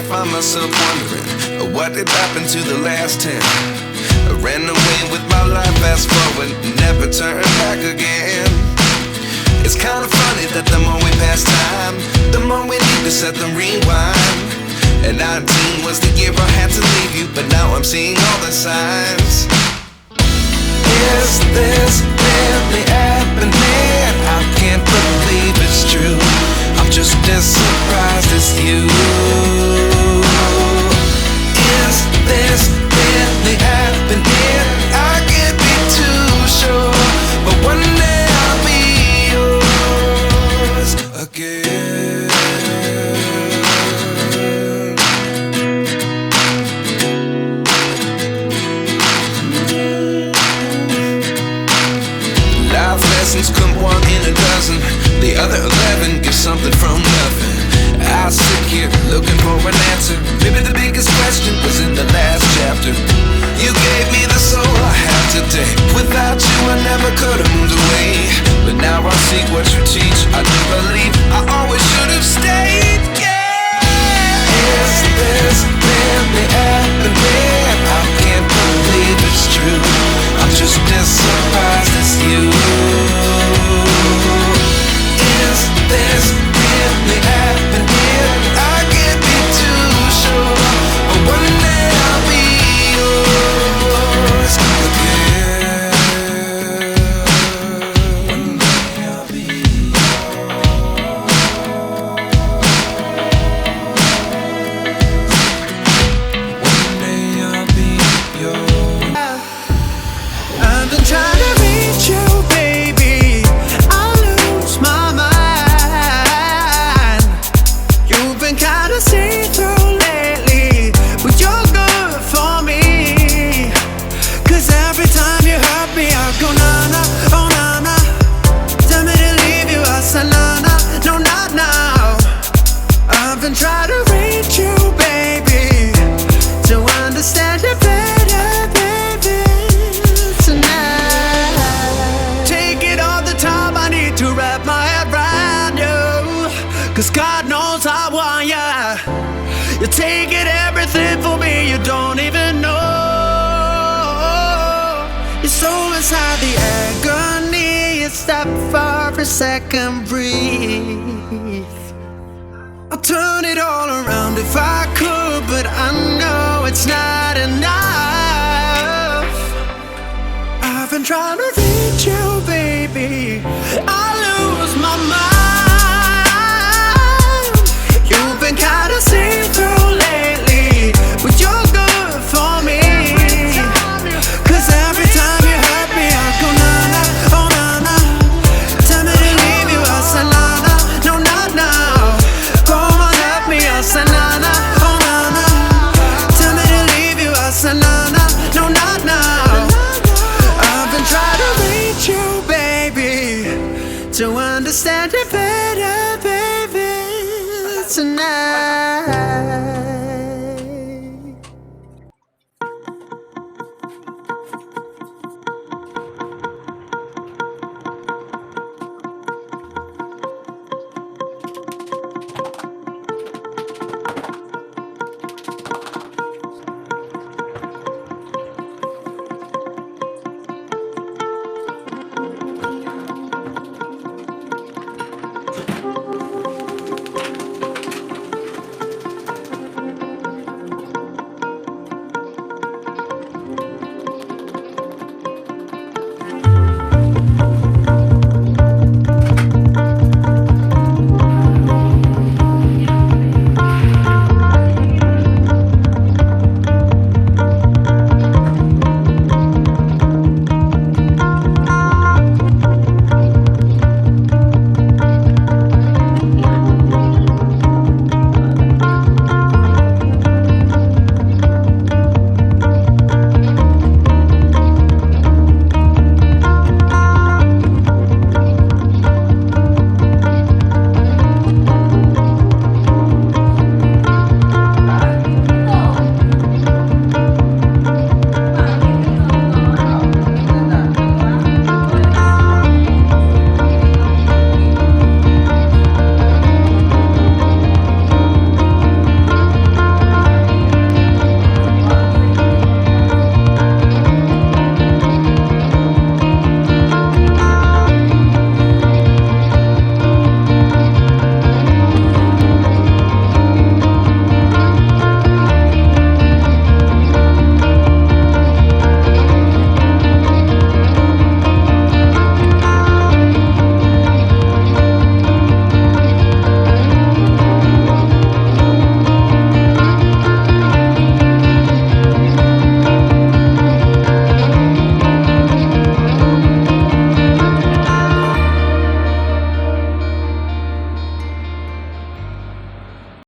Find myself wondering what did happen to the last 10. I ran away with my life, fast forward, never turn back again. It's kind of funny that the more we pass time, the more we need to set the rewind. And 19 was the year I had to leave you, but now I'm seeing all the signs. Is this really happening? I can't believe it's true. I'm just as surprised as you. Is this really happening? I can't be too sure, but one day I'll be yours again. Life lessons come one in a dozen. The other 11 give something from nothing. I sit here looking for an answer. Maybe the biggest question was in the last chapter. You gave me the soul I have today. Without you I never could have moved away. But now I see what you teach. I do believe I always should have stayed. Yeah. Is this really happening? I can't believe it's true. I'm just as surprised as you. Is this really happening? I can't be too sure, but one day I'll be yours again. One day I'll be yours. One day I'll be yours. I've been trying to reach you, baby. I lose my mind. You've been kinda see-through lately, but you're good for me. 'Cause every time you hurt me, I go na-na, oh na-na. Tell me to leave you, I say na-na, no not now. I've been trying to reach you, baby, to understand you better, baby, tonight. Take it all the time, I need to wrap my head around you. 'Cause God knows I want ya. You're taking everything for me, you don't even know. You're so inside the agony, you stop for a second, breathe. I'll turn it all around if I could, but I know it's not enough. I've been trying to